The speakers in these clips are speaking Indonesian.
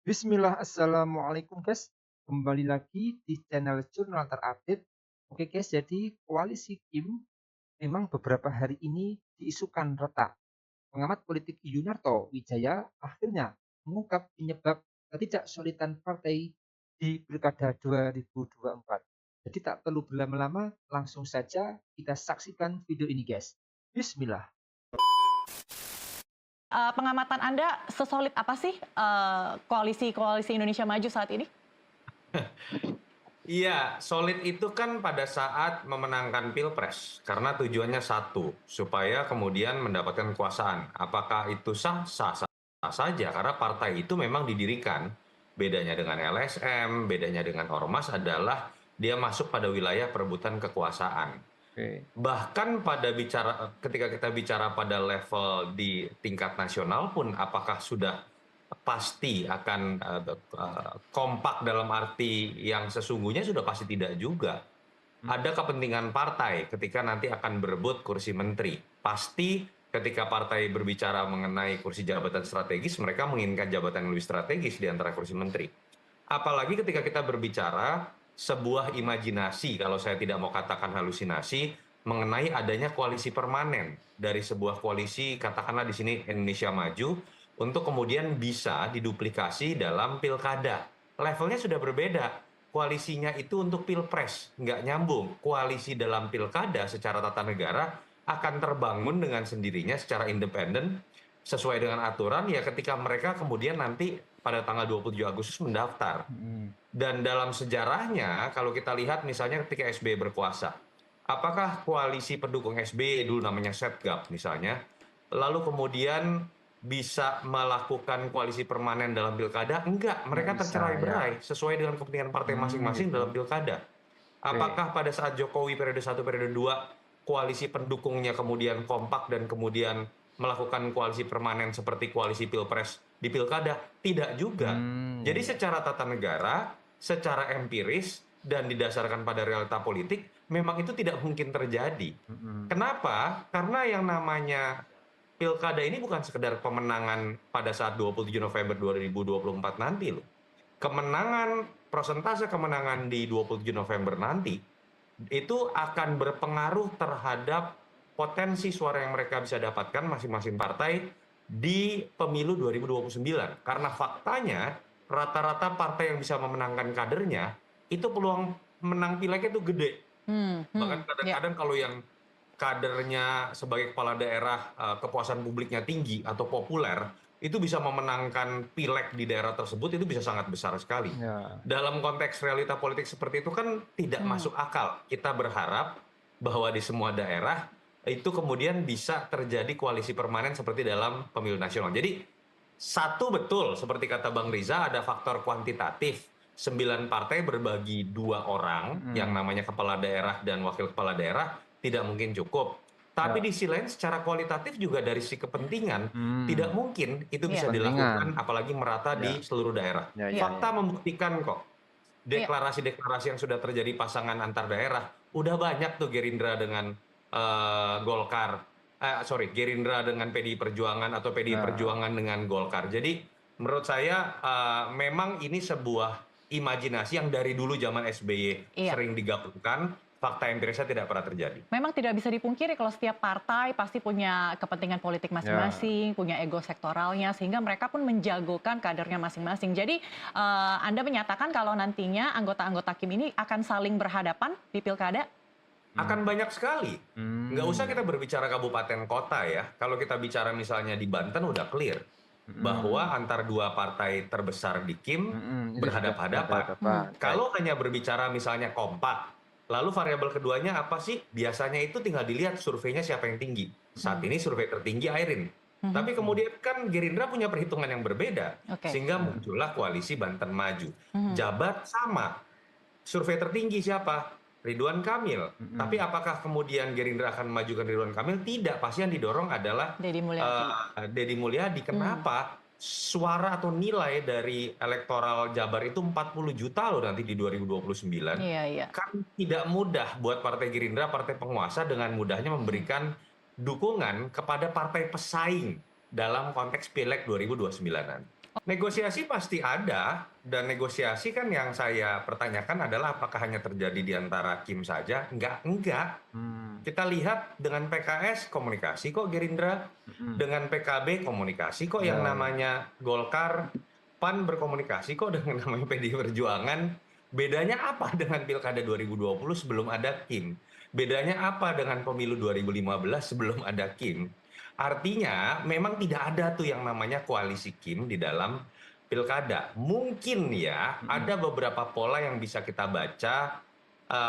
Bismillah, Assalamualaikum guys. Kembali lagi di channel Jurnal Terupdate. Oke guys, jadi koalisi Kim memang beberapa hari ini diisukan retak. Pengamat politik Yunarto Wijaya akhirnya mengungkap penyebab ketidaksolidan partai di Pilkada 2024. Jadi tak perlu berlama-lama, langsung saja kita saksikan video ini guys. Bismillah. Pengamatan Anda sesolid apa sih koalisi Indonesia Maju saat ini? Iya, solid itu kan pada saat memenangkan Pilpres, karena tujuannya satu, supaya kemudian mendapatkan kekuasaan. Apakah itu sah? Sah saja, karena partai itu memang didirikan. Bedanya dengan LSM, bedanya dengan Ormas adalah dia masuk pada wilayah perebutan kekuasaan. Oke. Bahkan ketika kita bicara pada level di tingkat nasional pun, apakah sudah pasti akan kompak dalam arti yang sesungguhnya sudah pasti tidak juga. Ada kepentingan partai ketika nanti akan berebut kursi menteri. Pasti ketika partai berbicara mengenai kursi jabatan strategis, mereka menginginkan jabatan yang lebih strategis di antara kursi menteri. Apalagi ketika kita berbicara sebuah imajinasi, kalau saya tidak mau katakan halusinasi, mengenai adanya koalisi permanen dari sebuah koalisi, katakanlah di sini Indonesia Maju, untuk kemudian bisa diduplikasi dalam pilkada. Levelnya sudah berbeda. Koalisinya itu untuk pilpres, nggak nyambung. Koalisi dalam pilkada secara tata negara akan terbangun dengan sendirinya secara independen, sesuai dengan aturan ya ketika mereka kemudian nanti pada tanggal 27 Agustus mendaftar. Dan dalam sejarahnya, kalau kita lihat misalnya ketika SBY berkuasa, apakah koalisi pendukung SBY, dulu namanya Setgap misalnya, lalu kemudian bisa melakukan koalisi permanen dalam pilkada? Enggak, mereka tercerai-berai sesuai dengan kepentingan partai masing-masing dalam pilkada. Apakah pada saat Jokowi periode 1, periode 2, koalisi pendukungnya kemudian kompak dan kemudian melakukan koalisi permanen seperti koalisi pilpres di pilkada? Tidak juga. Jadi secara tata negara, secara empiris, dan didasarkan pada realita politik, memang itu tidak mungkin terjadi. Kenapa? Karena yang namanya pilkada ini bukan sekedar pemenangan pada saat 27 November 2024 nanti loh. Persentase kemenangan di 27 November nanti itu akan berpengaruh terhadap potensi suara yang mereka bisa dapatkan masing-masing partai di pemilu 2029. Karena faktanya rata-rata partai yang bisa memenangkan kadernya itu peluang menang pileknya itu gede. Bahkan kadang-kadang kalau yang kadernya sebagai kepala daerah kepuasan publiknya tinggi atau populer, itu bisa memenangkan pileg di daerah tersebut, itu bisa sangat besar sekali. Dalam konteks realita politik seperti itu kan tidak masuk akal. Kita berharap bahwa di semua daerah itu kemudian bisa terjadi koalisi permanen seperti dalam pemilu nasional. Jadi satu betul, seperti kata Bang Riza, ada faktor kuantitatif. 9 partai berbagi 2 orang, yang namanya kepala daerah dan wakil kepala daerah, tidak mungkin cukup. Tapi di sisi lain secara kualitatif juga dari sisi kepentingan, tidak mungkin itu bisa dilakukan apalagi merata di seluruh daerah. Fakta membuktikan kok. Deklarasi-deklarasi yang sudah terjadi pasangan antar daerah, udah banyak tuh Gerindra dengan Gerindra dengan PDI Perjuangan atau PDI Perjuangan dengan Golkar. Jadi menurut saya memang ini sebuah imajinasi yang dari dulu zaman SBY sering digabungkan, fakta empirisnya tidak pernah terjadi. Memang tidak bisa dipungkiri kalau setiap partai pasti punya kepentingan politik masing-masing, punya ego sektoralnya, sehingga mereka pun menjagokan kadernya masing-masing. Jadi Anda menyatakan kalau nantinya anggota-anggota Kim ini akan saling berhadapan di pilkada? Akan banyak sekali. Nggak usah kita berbicara kabupaten kota ya. Kalau kita bicara misalnya di Banten udah clear bahwa antar dua partai terbesar di Kim berhadapan-hadapan. Kalau hanya berbicara misalnya kompak, lalu variabel keduanya apa sih? Biasanya itu tinggal dilihat surveinya siapa yang tinggi. Saat ini survei tertinggi Airin. Tapi kemudian kan Gerindra punya perhitungan yang berbeda. Sehingga muncullah koalisi Banten Maju. Jabar sama. Survei tertinggi siapa? Ridwan Kamil. Tapi apakah kemudian Gerindra akan memajukan Ridwan Kamil? Tidak. Pasti yang didorong adalah Deddy Mulyadi. Kenapa? Suara atau nilai dari elektoral Jabar itu 40 juta loh nanti di 2029. Kan tidak mudah buat Partai Gerindra, partai penguasa, dengan mudahnya memberikan dukungan kepada partai pesaing dalam konteks Pileg 2029 nanti. Negosiasi pasti ada, dan negosiasi kan yang saya pertanyakan adalah apakah hanya terjadi di antara Kim saja? Enggak. Hmm, Kita lihat dengan PKS komunikasi kok Gerindra, mm-mm. dengan PKB komunikasi kok, yang Ya, ya. namanya Golkar, PAN berkomunikasi kok dengan namanya PDI Perjuangan. Bedanya apa dengan Pilkada 2020 sebelum ada Kim? Bedanya apa dengan pemilu 2015 sebelum ada Kim? Artinya memang tidak ada tuh yang namanya koalisi Kim di dalam Pilkada. Mungkin ya Mm-mm. ada beberapa pola yang bisa kita baca,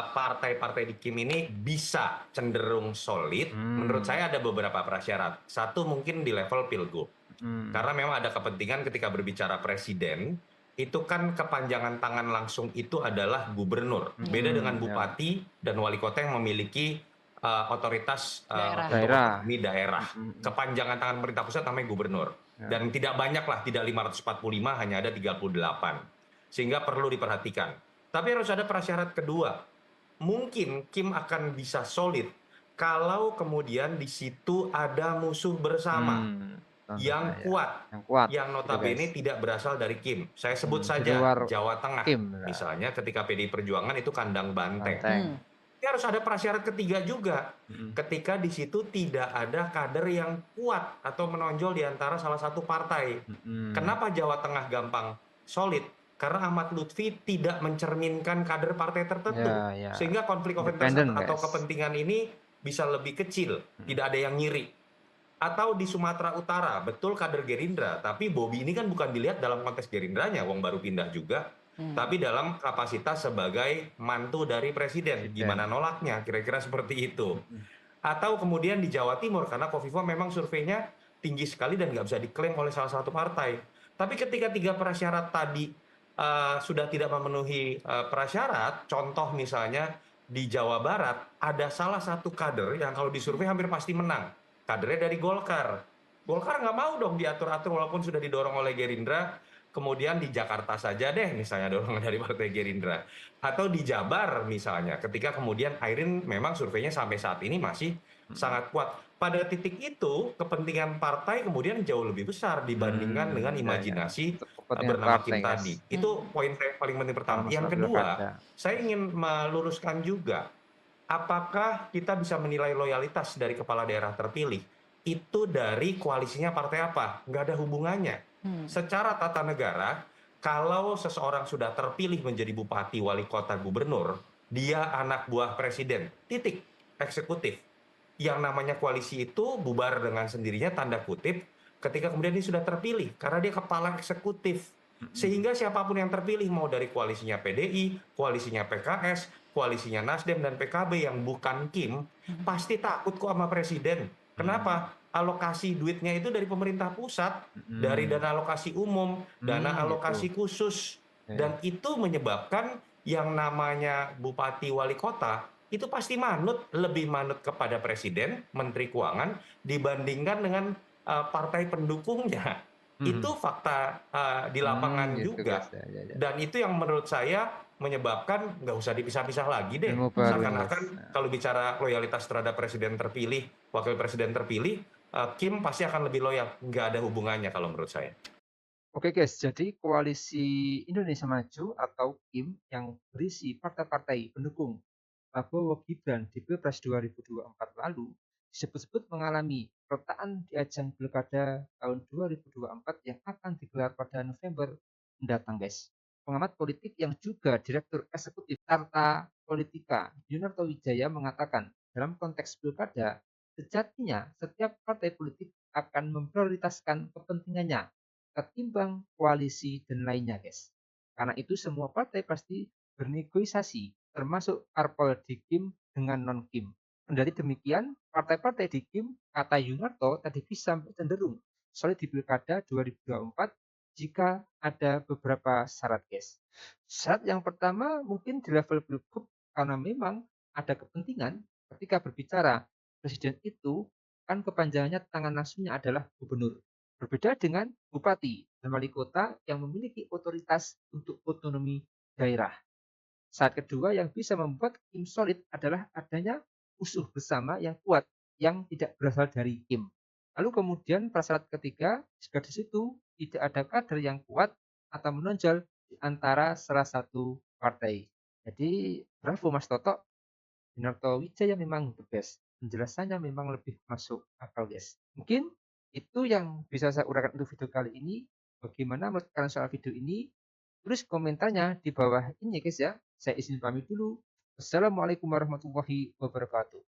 partai-partai di Kim ini bisa cenderung solid. Menurut Hmm, saya ada beberapa prasyarat. Satu mungkin di level pilgub. mm. Karena memang ada kepentingan ketika berbicara presiden, itu kan kepanjangan tangan langsung itu adalah gubernur. Beda dengan Ya. bupati dan wali kota yang memiliki otoritas Daerah. untuk Daerah. otonomi daerah. Mm-mm. Kepanjangan tangan pemerintah pusat namanya gubernur. Ya. Dan tidak banyak lah, tidak 545, hanya ada 38. Sehingga perlu diperhatikan. Tapi harus ada prasyarat kedua. Mungkin Kim akan bisa solid kalau kemudian di situ ada musuh bersama Hmm, contoh yang saya kuat, yang kuat yang gitu guys. notabene tidak berasal dari Kim. Saya sebut Di saja luar Jawa Tengah. Kim lah, Misalnya ketika PDI Perjuangan itu kandang banteng. Banteng. Hmm. Tapi harus ada prasyarat ketiga juga. Mm-mm. Ketika di situ tidak ada kader yang kuat atau menonjol di antara salah satu partai. Mm-mm. Kenapa Jawa Tengah gampang solid? Karena Ahmad Lutfi tidak mencerminkan kader partai tertentu. Ya, ya. Sehingga konflik of interest Independen atau guys. kepentingan ini bisa lebih kecil. Mm-mm. Tidak ada yang ngiri. Atau di Sumatera Utara, betul kader Gerindra, tapi Bobi ini kan bukan dilihat dalam konteks Gerindranya, wong baru pindah juga, tapi dalam kapasitas sebagai mantu dari presiden. Gimana Presiden. nolaknya? Kira-kira seperti itu. Mm-mm. Atau kemudian di Jawa Timur, karena Kofifa memang surveinya tinggi sekali dan nggak bisa diklaim oleh salah satu partai. Tapi ketika tiga prasyarat tadi sudah tidak memenuhi prasyarat, contoh misalnya di Jawa Barat, ada salah satu kader yang kalau disurvei hampir pasti menang. Kadernya dari Golkar. Golkar nggak mau dong diatur-atur walaupun sudah didorong oleh Gerindra. Kemudian di Jakarta saja deh misalnya dorongan dari Partai Gerindra. Atau di Jabar misalnya, ketika kemudian Airin memang surveinya sampai saat ini masih Mm-mm. sangat kuat. Pada titik itu, kepentingan partai kemudian jauh lebih besar dibandingkan dengan Ya, ya. imajinasi Untuk kepentingan bernama partai Kim guys. tadi. Itu poin saya yang paling penting Kalau pertama. masalah Yang kedua, pilkada. saya ingin meluruskan juga, apakah kita bisa menilai loyalitas dari kepala daerah terpilih itu dari koalisinya partai apa? Nggak ada hubungannya. Secara tata negara, kalau seseorang sudah terpilih menjadi bupati, wali kota, gubernur, dia anak buah presiden, titik, eksekutif. Yang namanya koalisi itu bubar dengan sendirinya, tanda kutip, ketika kemudian dia sudah terpilih, karena dia kepala eksekutif. Mm-mm. Sehingga siapapun yang terpilih, mau dari koalisinya PDI, koalisinya PKS, koalisinya Nasdem dan PKB yang bukan Kim, pasti takut kok sama presiden. Mm. Kenapa? Alokasi duitnya itu dari pemerintah pusat, dari Mm-mm. dana alokasi umum, dana Gitu. alokasi khusus. Ya, ya. Dan itu menyebabkan yang namanya bupati wali kota itu pasti manut, lebih manut kepada presiden, menteri keuangan, dibandingkan dengan partai pendukungnya. Mhm. Itu fakta di lapangan Gitu guys. juga. Ya, ya, ya. Dan itu yang menurut saya menyebabkan nggak usah dipisah-pisah lagi deh. Ilmu baru ini guys. Seakan-akan Nah. kalau bicara loyalitas terhadap presiden terpilih, wakil presiden terpilih, Kim pasti akan lebih loyal. Nggak ada hubungannya kalau menurut saya. Oke guys, jadi koalisi Indonesia Maju atau KIM yang berisi partai-partai pendukung Prabowo Gibran di Pilpres 2024 lalu disebut-sebut mengalami retaan di ajang Pilkada tahun 2024 yang akan digelar pada November mendatang guys. Pengamat politik yang juga Direktur Eksekutif Carta Politika Yunarto Wijaya mengatakan dalam konteks pilkada, sejatinya setiap partai politik akan memprioritaskan kepentingannya ketimbang koalisi dan lainnya guys. Karena itu semua partai pasti bernegosiasi termasuk parpol di Kim dengan non-Kim. Kendati demikian, partai-partai di Kim, kata Yunarto, tadi bisa cenderung solid di Pilkada 2024 jika ada beberapa syarat guys. Syarat yang pertama mungkin di level pilgub karena memang ada kepentingan ketika berbicara presiden itu kan kepanjangannya tangan langsungnya adalah gubernur. Berbeda dengan bupati dan wali kota yang memiliki otoritas untuk otonomi daerah. Syarat kedua yang bisa membuat Kim solid adalah adanya musuh bersama yang kuat yang tidak berasal dari Kim. Lalu kemudian prasyarat ketiga, jika di situ tidak ada kader yang kuat atau menonjol di antara salah satu partai. Jadi bravo Mas Toto, Yunarto Wijaya memang the best. Penjelasannya memang lebih masuk akal, guys. Mungkin itu yang bisa saya uraikan untuk video kali ini. Bagaimana menurut kalian soal video ini? Tulis komentarnya di bawah ini ya guys ya. Saya izin pamit dulu. Wassalamualaikum warahmatullahi wabarakatuh.